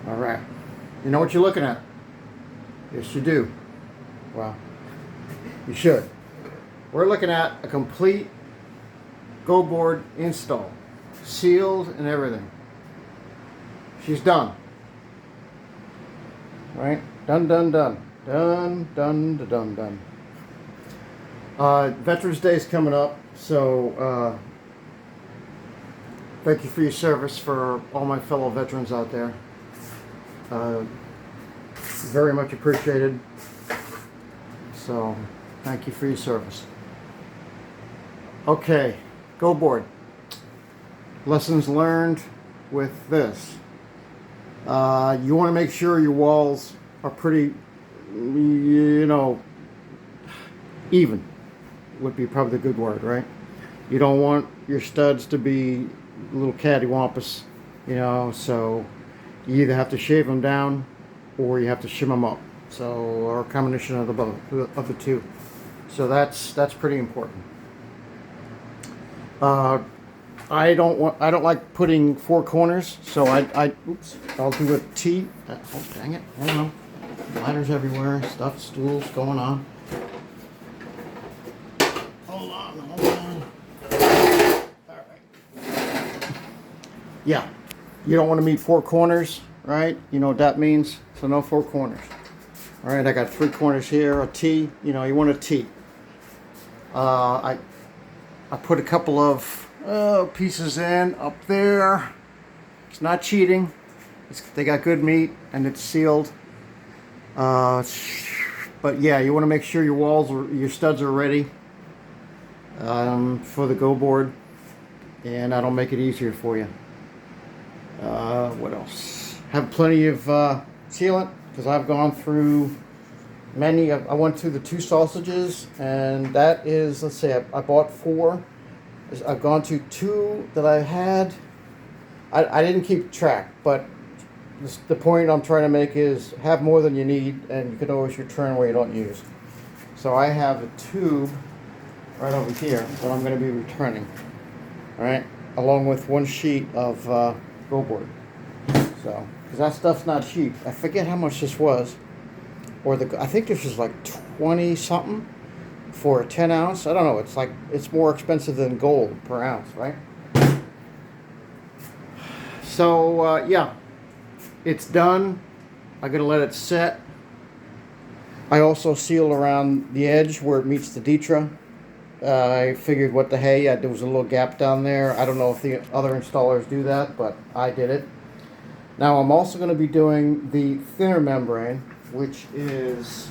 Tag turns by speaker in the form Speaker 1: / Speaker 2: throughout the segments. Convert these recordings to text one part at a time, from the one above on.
Speaker 1: All right. You know what you're looking at? Yes, you do. Well, you should. We're looking at a complete Go Board install, sealed and everything. She's done. Right? Done, done, done. Done, done, done, done. Veterans Day is coming up, so thank you for your service for all my fellow veterans out there. Very much appreciated. So, thank you for your service. Okay, Go Board. Lessons learned with this. You want to make sure your walls are pretty, even would be probably the good word, right? You don't want your studs to be little cattywampus, so you either have to shave them down or you have to shim them up. So, or a combination of the two. So that's pretty important. I don't like putting four corners, so I'll do a T. Oh, dang it! Hold on. Ladders everywhere, stuff, stools going on. Hold on. All right. Yeah, you don't want to meet four corners, right? You know what that means. So no four corners. All right, I got three corners here. A T. You want a T. I put a couple of pieces in up there. It's not cheating. They got good meat and it's sealed. But yeah, you want to make sure your studs are ready for the Go Board, and that'll make it easier for you. What else? Have plenty of sealant, because I've gone through many. I went through the two sausages, and that is, let's say I bought 4. I've gone to 2 that I had. I didn't keep track, but the point I'm trying to make is have more than you need, and you can always return where you don't use. So I have a tube right over here that I'm going to be returning. All right, along with 1 sheet of Go Board. So, because that stuff's not cheap. I forget how much this was, I think this was like 20 something for a 10 ounce. I don't know. It's more expensive than gold per ounce, right? So yeah, it's done. I'm gonna let it set. I also sealed around the edge where it meets the Ditra. I figured what the hey, there was a little gap down there. I don't know if the other installers do that, but I did it. Now I'm also going to be doing the thinner membrane, which is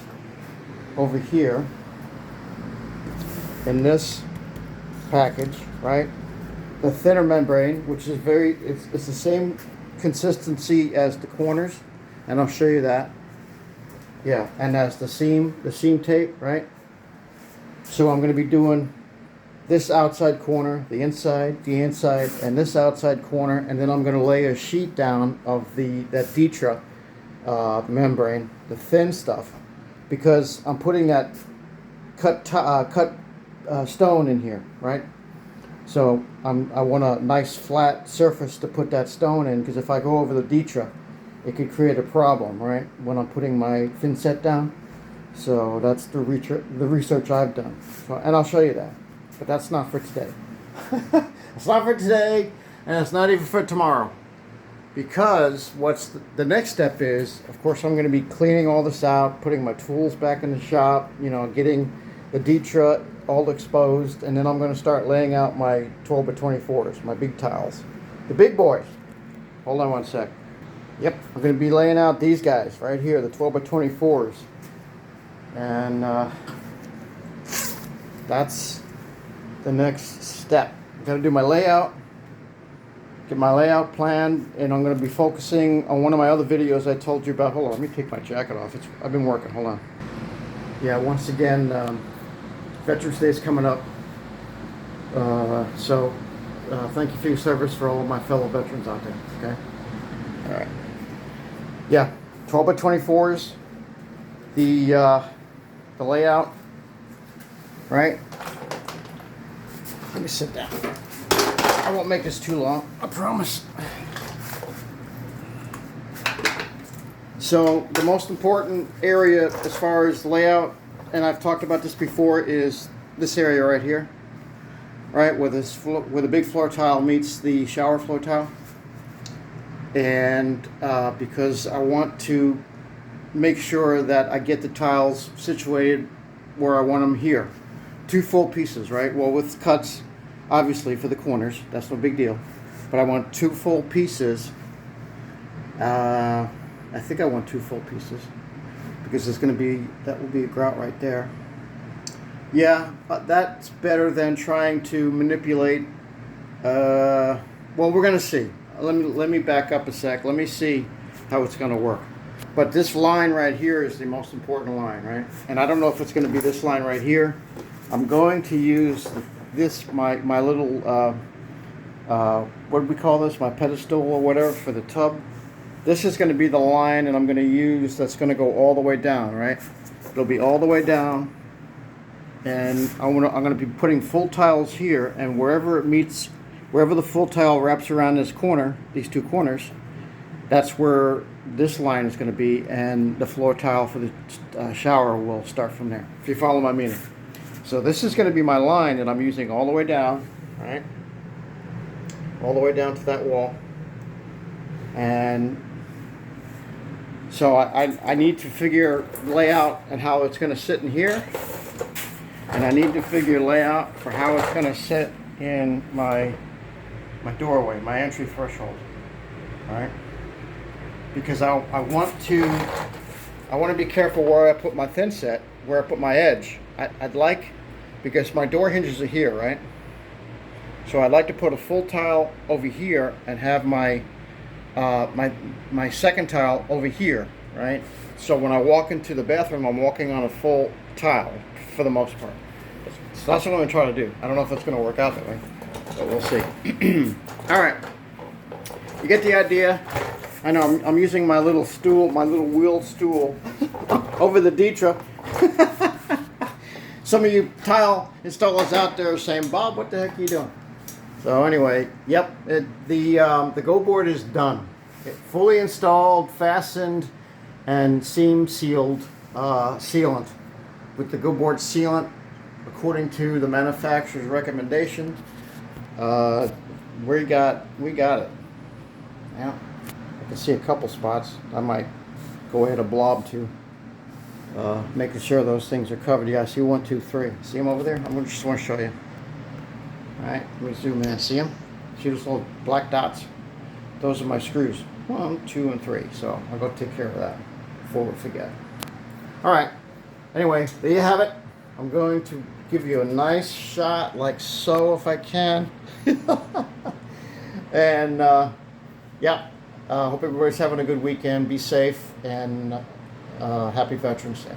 Speaker 1: over here in this package, right? The thinner membrane, which is it's the same consistency as the corners, and I'll show you that. Yeah, and as the seam tape, right? So I'm going to be doing this outside corner, the inside, and this outside corner, and then I'm going to lay a sheet down of that Ditra membrane, the thin stuff, because I'm putting that cut stone in here, right? So I want a nice flat surface to put that stone in, because if I go over the Ditra, it could create a problem, right, when I'm putting my thin set down. So that's the research I've done. So, and I'll show you that. But that's not for today. It's not for today, and it's not even for tomorrow. Because what's the next step is, of course, I'm going to be cleaning all this out, putting my tools back in the shop, getting the Ditra all exposed, and then I'm going to start laying out my 12 by 24s, my big tiles. The big boys. Hold on one sec. Yep, I'm going to be laying out these guys right here, the 12 by 24s. And that's the next step. I'm going to do my layout, get my layout plan, and I'm going to be focusing on one of my other videos I told you about. Hold on, let me take my jacket off. I've been working. Hold on. Yeah, once again, Veterans Day is coming up. So thank you for your service for all of my fellow veterans out there. Okay? All right. Yeah, 12 by 24s. The layout, right? Let me sit down. I won't make this too long, I promise. So the most important area as far as layout, and I've talked about this before, is this area right here, right where where the big floor tile meets the shower floor tile. And because I want to make sure that I get the tiles situated where I want them here. 2 full pieces, right? Well, with cuts, obviously, for the corners, that's no big deal. But I want 2 full pieces. I think I want 2 full pieces because it's going to be, that will be a grout right there. Yeah, but that's better than trying to manipulate. Well, we're going to see. Let me back up a sec. Let me see how it's going to work. But this line right here is the most important line, right? And I don't know if it's going to be this line right here. I'm going to use this, my little, what do we call this? My pedestal or whatever for the tub. This is going to be the line, and I'm going to use, that's going to go all the way down, right? It'll be all the way down. And I'm going to be putting full tiles here, and wherever it meets, wherever the full tile wraps around this corner, these 2 corners, that's where this line is going to be, and the floor tile for the shower will start from there, if you follow my meaning. So this is going to be my line that I'm using all the way down, right? All the way down to that wall. And so I need to figure layout and how it's going to sit in here. And I need to figure layout for how it's going to sit in my doorway, my entry threshold, all right? Because I want to be careful where I put my thin set, where I put my edge. I'd like, because my door hinges are here, right? So I'd like to put a full tile over here and have my my second tile over here, right? So when I walk into the bathroom, I'm walking on a full tile for the most part. So that's what I'm going to try to do. I don't know if it's going to work out that way, but we'll see. All right, you get the idea. I know I'm using my little stool, my little wheel stool over the Ditra. Some of you tile installers out there are saying, Bob, what the heck are you doing? So anyway, yep, the Go board is done. Fully installed, fastened, and seam sealed sealant with the Go board sealant according to the manufacturer's recommendation. We got it. Yeah, I can see a couple spots. I might go ahead and blob to making sure those things are covered. Yeah, I see 1, 2, 3. See them over there? Just want to show you. All right, let me zoom in. See them? See those little black dots? Those are my screws. 1, 2, and 3. So I'll go take care of that before we forget. All right. Anyway, there you have it. I'm going to give you a nice shot like so if I can. And yeah, hope everybody's having a good weekend. Be safe, and happy Veterans Day.